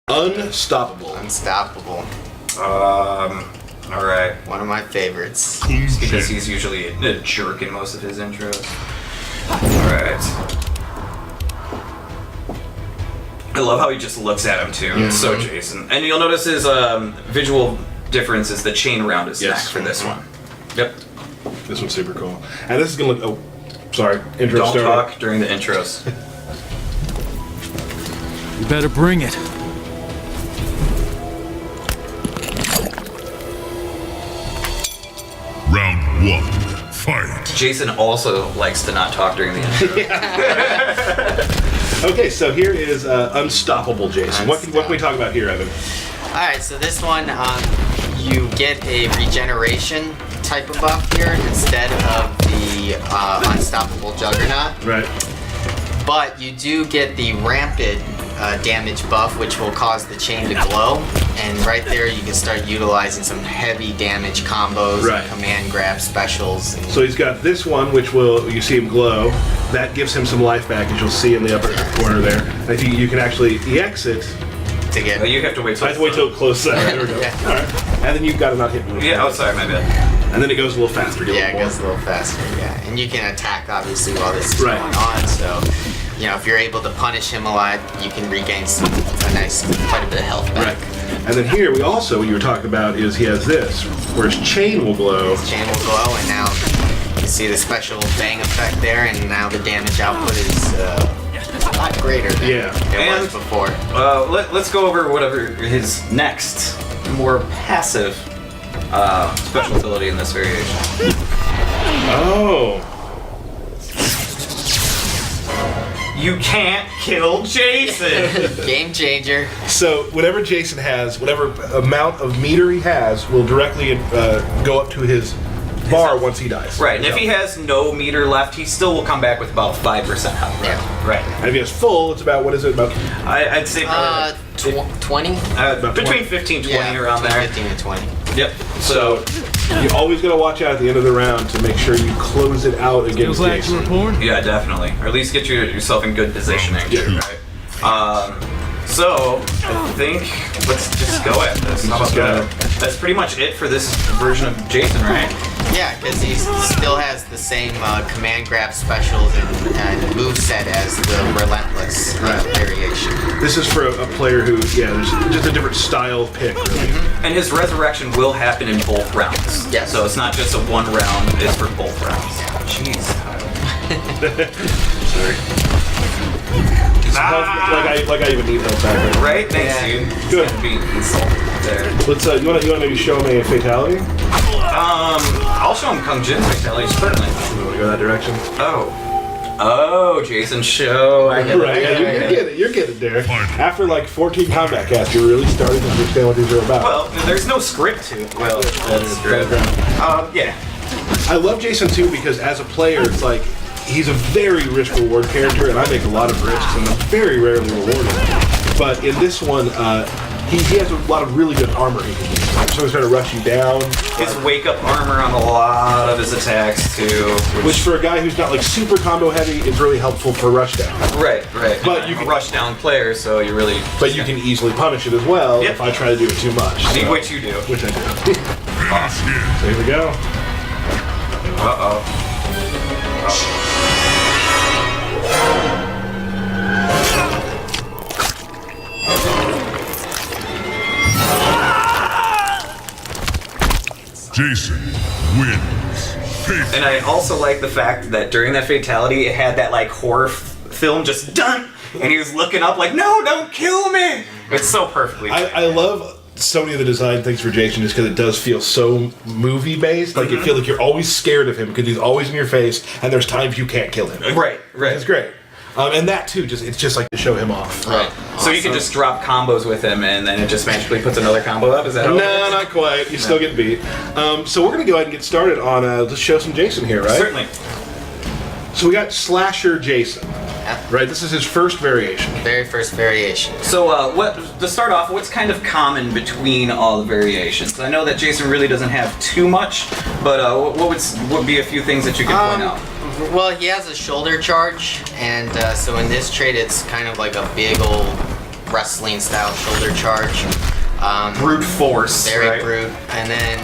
Unstoppable. Unstoppable. Alright. One of my favorites. Because he's usually a jerk in most of his intros. Alright. I love how he just looks at him too. It's so Jason. And you'll notice his visual difference is the chain around his neck for this one. Yep. This one's super cool. And this is gonna look. Oh, sorry. Intro Don't starter. talk during the intros. You better bring it. Round 1, fight. Jason also likes to not talk during the intro. Okay, so here is Unstoppable Jason. What can we talk about here, Evan? Alright, so this one, you get a regeneration type of buff here instead of the Unstoppable Juggernaut. Right. But you do get the rampant damage buff, which will cause the chain to glow. And right there, you can start utilizing some heavy damage combos, Right. and command grab specials. And So he's got this one, which you see him glow. That gives him some life back, as you'll see in the upper corner there. And if you can actually EX it. to get. You have to wait till I have to wait till it closes. There we go. Yeah. All right. And then you've got to not hit me. Yeah, oh sorry, my bad. And then it goes a little faster. Yeah, it goes a little faster. Yeah, and you can attack obviously while this is Right. going on. So, you know, if you're able to punish him a lot, you can regain quite a bit of health back. Right. And then here we also, what you were talking about, is he has this, where his chain will glow. His chain will glow, and now you see the special bang effect there, and now the damage output is a lot greater than it And, was before. Let's go over whatever his next, more passive special ability in this variation. Oh. You can't kill Jason! Game changer. So whatever Jason has, whatever amount of meter he has, will directly go up to his bar once he dies. Right, and if he has no meter left, he still will come back with about 5% health. Yeah. Right. And if he has full, it's about, what is it, about? I'd say probably 20? between 15 20 around between there. 15 and 20. Yep. So, You always got to watch out at the end of the round to make sure you close it out against Feels like you Jason. were born. yeah, definitely. Or at least get yourself in good positioning. Yeah. Right? So, I think let's just go at this. How about that? That's pretty much it for this version of Jason, right? Yeah, because he still has the same command grab specials and moveset as the Relentless variation. This is for a player who, there's just a different style pick, really. And his resurrection will happen in both rounds. Yes. So it's not just a one round, it's for both rounds. Jeez. Sorry. Like I even need help back there. Right? Thanks, dude. Good. Be insulted there. Let's, you want to maybe show me a fatality? I'll show him Kung Jin's fatality, certainly. You want to go that direction? Oh, Jason show. I get it. Right, you're getting it, Derek. After like 14 combat casts, you're really starting to understand what these are about. Well, there's no script to it. Well, that's true. Yeah. I love Jason too because as a player, it's like he's a very risk-reward character, and I make a lot of risks, and I'm very rarely rewarded. But in this one, he has a lot of really good armor he can use. Like, so he's trying to rush you down. His wake-up armor on a lot of his attacks too. Which for a guy who's not like super combo heavy is really helpful for rush down. Right. But you can can rush down player, so you really. But you can easily punish it as well if I try to do it too much. So, Which you do. Which I do. Awesome. So here we go. Uh-oh. Jason wins. And I also like the fact that during that fatality, it had that like horror film just done, and he was looking up like, "No, don't kill me!" It's so perfectly. I love so many of the design things for Jason just because it does feel so movie based. Like you feel like you're always scared of him because he's always in your face, and there's times you can't kill him. Right. It's great. And that too, it's just like to show him off. Right. So you can just drop combos with him, and then it just magically puts another combo up. Is that? No, not quite. You still get beat. So we're gonna go ahead and get started on let's show some Jason here, right? Certainly. So we got Slasher Jason. Right. This is his first variation. Very first variation. So, to start off, what's kind of common between all the variations? I know that Jason really doesn't have too much, but what would be a few things that you could point out? Well, he has a shoulder charge, and so in this trait, it's kind of like a big old wrestling style shoulder charge. Brute force. Very right? brute. And then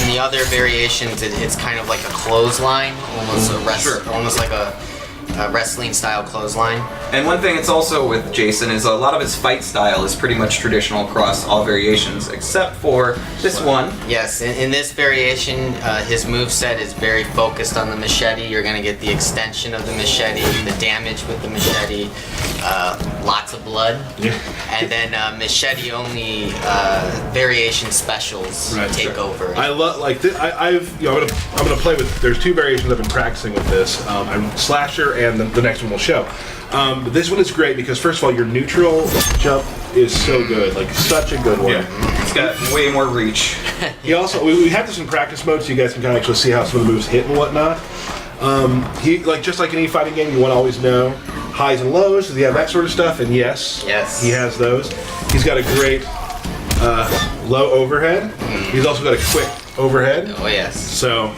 in the other variations, it's kind of like a clothesline, almost like a wrestling style clothesline. And one thing it's also with Jason is a lot of his fight style is pretty much traditional across all variations, except for this one. Yes, in this variation, his moveset is very focused on the machete. You're going to get the extension of the machete, the damage with the machete, lots of blood, and then machete-only variation specials take over. I love like this. I'm gonna play with. There's two variations I've been practicing with this. I'm Slasher, and the next one will show. But this one is great because first of all, your neutral jump is so good, like such a good one. Yeah, it's got way more reach. He also we have this in practice mode, so you guys can kind of actually see how some of the moves hit and whatnot. He just like any fighting game, you want to always know highs and lows. Does he have that sort of stuff? And yes, he has those. He's got a great low overhead. He's also got a quick overhead. Oh yes. So.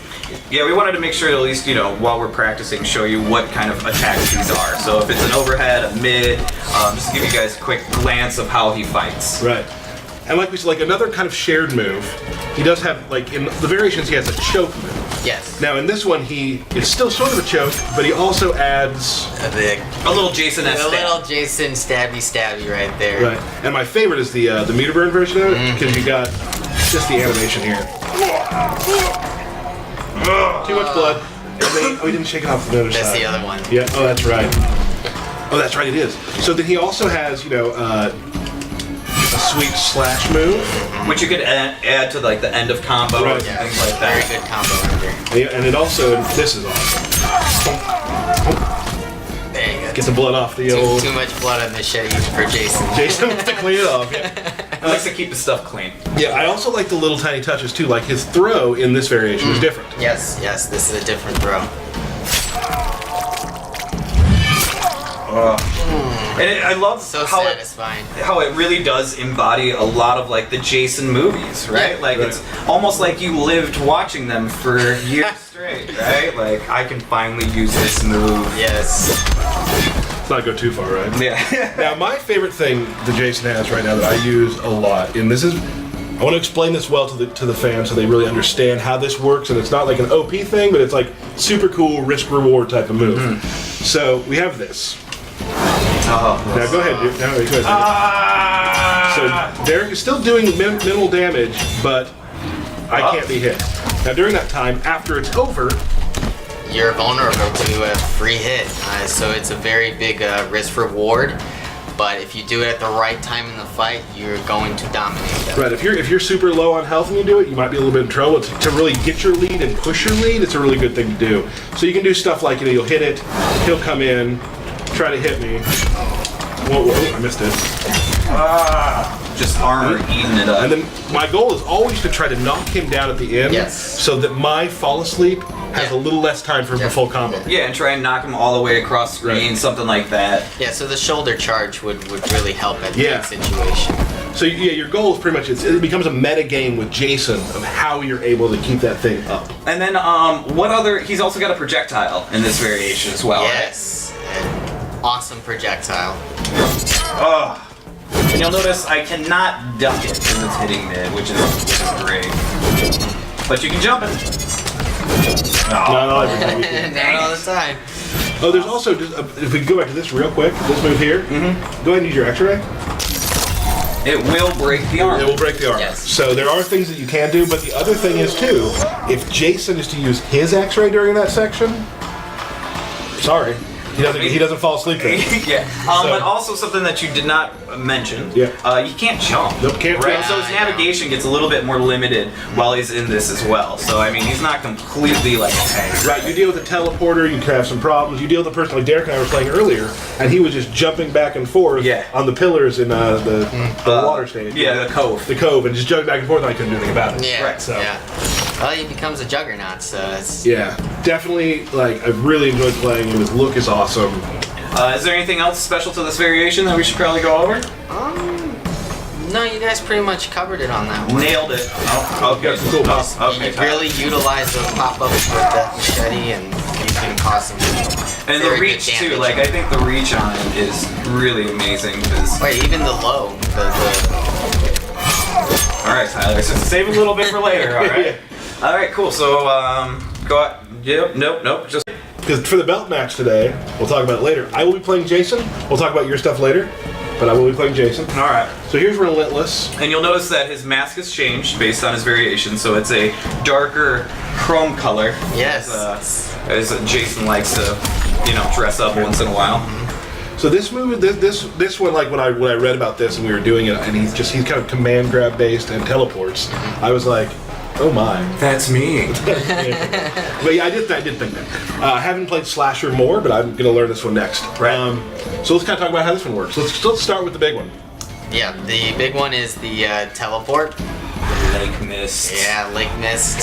Yeah, we wanted to make sure at least, while we're practicing, show you what kind of attacks these are. So if it's an overhead, a mid, just to give you guys a quick glance of how he fights. Right. And like we said, like another kind of shared move, he does have, like in the variations, he has a choke move. Yes. Now in this one, it's still sort of a choke, but he also adds a little Jason-esque a little Jason stabby right there. Right. And my favorite is the meter burn version of it, because you got just the animation here. Too much blood. And he didn't shake it off the other side. That's the other one. Yeah. Oh, that's right. Oh, that's right. It is. So then he also has, a sweet slash move, which you could add to like the end of combo and things like that. Very good combo right there. and it also this is awesome. There you go. Get the blood off the old. Too much blood on the machete for Jason. Jason wants to clean it off. He likes to keep the stuff clean. Yeah, I also like the little tiny touches too. Like his throw in this variation is different. Yes, this is a different throw. And I love So how satisfying. how it really does embody a lot of like the Jason movies, right? Yeah. Like it's almost like you lived watching them for years straight, right? Like I can finally use this move. Yes. Let's not go too far, right? Yeah. Now, my favorite thing that Jason has right now that I use a lot, and I want to explain this well to the fans so they really understand how this works, and it's not like an OP thing, but it's like super cool risk-reward type of move. So, we have this. Now, go ahead, dude. Now, go ahead. So, Derek is still doing minimal damage, but I can't be hit. Now, during that time, after it's over, You're vulnerable to a free hit, so it's a very big risk reward. But if you do it at the right time in the fight, you're going to dominate them. right, if you're super low on health and you do it, you might be a little bit in trouble. To really get your lead and push your lead, it's a really good thing to do. So you can do stuff like, you'll hit it, he'll come in, try to hit me. Whoa, I missed it. Just armor eating it up. And then my goal is always to try to knock him down at the end, so that my fall asleep has a little less time for the full combo. Yeah, and try and knock him all the way across screen, something like that. Yeah, so the shoulder charge would really help at that situation. So yeah, your goal is pretty much it becomes a meta game with Jason of how you're able to keep that thing up. And then what other? He's also got a projectile in this variation as well. Yes, an awesome projectile. Oh. And you'll notice I cannot duck it when it's hitting mid, which is great. But you can jump it. Not all every time you can. Not all the time. Oh, there's also just if we go back to this real quick, this move here. Go ahead and use your X-ray. It will break the arm. It will break the arm. Yes. So there are things that you can do, but the other thing is too, if Jason is to use his X-ray during that section, sorry, he doesn't fall asleep then. Yeah. But also something that you did not mention. Yeah. You can't jump. Nope, can't right? jump. So his navigation gets a little bit more limited while he's in this as well. So I mean, he's not completely like a tank. Right, you deal with a teleporter, you can have some problems. You deal with a person like Derek and I were playing earlier, and he was just jumping back and forth on the pillars in the water stage. Yeah, the cove. The cove, and just jumping back and forth, and I couldn't do anything about it. Yeah. Right, so. Yeah. Well, he becomes a juggernaut, so it's... Yeah, definitely, I've really enjoyed playing him. His look is awesome. Is there anything else special to this variation that we should probably go over? No, you guys pretty much covered it on that one. Nailed it. Oh, okay. Cool pop. Okay. You really utilize those pop-ups with that machete, and you can cause some And very the good reach too, damage. like I think the reach on it is really amazing. Cause... Wait, even the low. All right, Tyler. So save a little bit for later. All right. All right. Cool. So go out. Yep. Nope. Just. Because for the belt match today, we'll talk about it later. I will be playing Jason. We'll talk about your stuff later, but I will be playing Jason. All right. So here's Relentless. And you'll notice that his mask has changed based on his variation, so it's a darker chrome color. Yes. As Jason likes to, dress up once in a while. So this movie, this one, like when I read about this and we were doing it, and he's kind of command grab based and teleports. I was like, oh my. That's me. But yeah, I did think that. I haven't played Slasher more, but I'm gonna learn this one next. Right. So let's kind of talk about how this one works. Let's start with the big one. Yeah, the big one is the teleport. Lake Mist. Yeah, Lake Mist.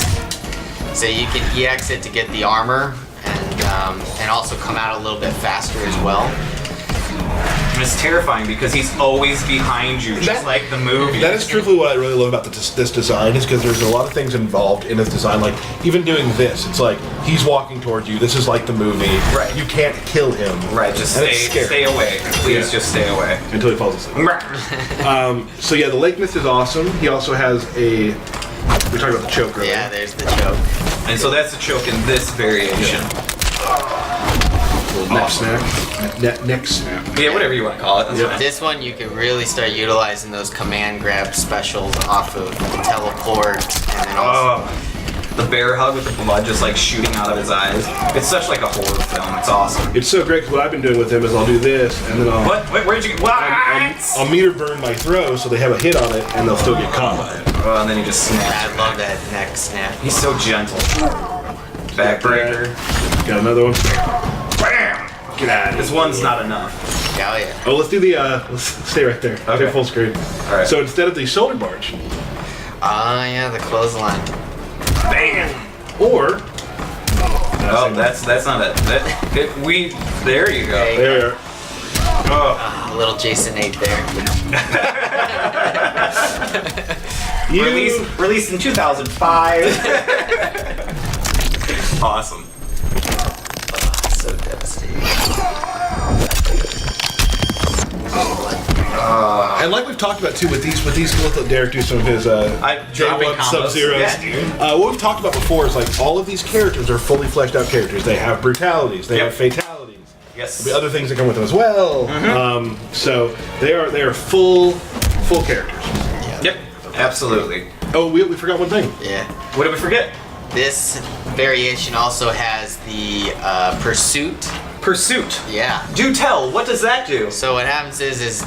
So you can EX it to get the armor and also come out a little bit faster as well. And it's terrifying because he's always behind you, just like the movie. That is truthfully what I really love about this design, is because there's a lot of things involved in this design. Like even doing this, it's like he's walking towards you. This is like the movie. Right. You can't kill him. Right, just And it's scary. stay away. Please just stay away. Until he falls asleep. So yeah, the Lake Mist is awesome. He also has a. We're talking about the choke, right? Yeah, there's the choke. And so that's the choke in this variation. Neck snap. Neck snap. Yeah, whatever you want to call it. That's Yeah. fine. This one you can really start utilizing those command grab specials off of the teleport and then also The bear hug with the blood just like shooting out of his eyes. It's such like a horror film. It's awesome. It's so great because what I've been doing with him is I'll do this and then I'll. What? Where'd you? What? I'll meter burn my throw so they have a hit on it and they'll still get caught by it. Oh, and then he just snaps. I love that neck snap. He's so gentle. Backbreaker. Got another one. Bam! Get out of This here. one's not enough. Oh yeah. Oh, let's do the. Let's stay right there. Okay. Full screen. All right. So instead of the shoulder barge, Oh yeah, the clothesline. Bam! or Oh, that's not it. There you go. There you there. Oh. A little Jason 8 there. You Released in 2005. Awesome. So devastating. and like we've talked about too with these, we'll let Derek do some of his dropping combos. Sub-Zeros. Yeah, dude. What we've talked about before is like all of these characters are fully fleshed out characters. They have brutalities. They Yep. have fatalities. Yes. There'll be other things that come with them as well. So they are full characters. Yep. Absolutely. Oh, we forgot one thing. Yeah. What did we forget? This variation also has the pursuit. Pursuit. Yeah. Do tell. What does that do? So what happens is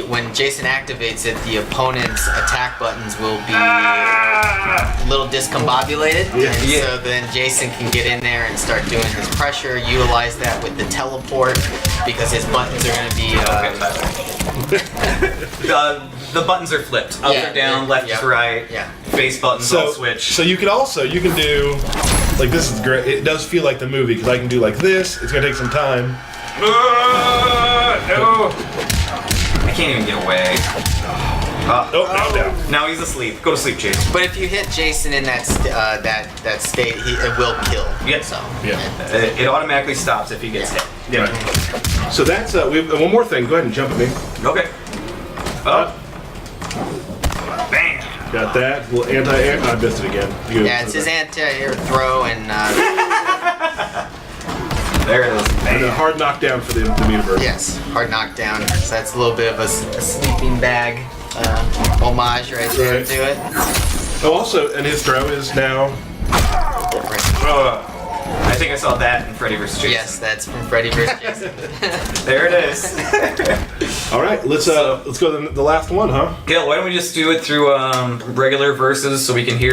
when Jason activates it, the opponent's attack buttons will be a little discombobulated, Yeah. and Yeah. so then Jason can get in there and start doing his pressure. Utilize that with the teleport because his buttons are going to be. The buttons are flipped. Up Yeah, or down, yeah, left yeah. to right. Yeah. Face buttons all switch. So you can do like this is great. It does feel like the movie because I can do like this. It's gonna take some time. No. I can't even get away. Oh, no. Now he's asleep. Go to sleep, Jason. But if you hit Jason in that state, it will kill. Yeah. So. Yeah. It automatically stops if he gets hit. Yeah. So that's we have one more thing. Go ahead and jump at me. Okay. Bam. Got that little anti-air. I missed it again. Yeah, it's his anti-air throw and There it is. And a hard knockdown for the meter burn. yes, hard knockdown. So that's a little bit of a sleeping bag homage right there Right. to it. Oh, also, and his throw is now. Different. I think I saw that in Freddy vs. Jason. Yes, that's from Freddy vs. Jason. There it is. All right, let's go to the last one, huh? Yeah, why don't we just do it through regular verses so we can hear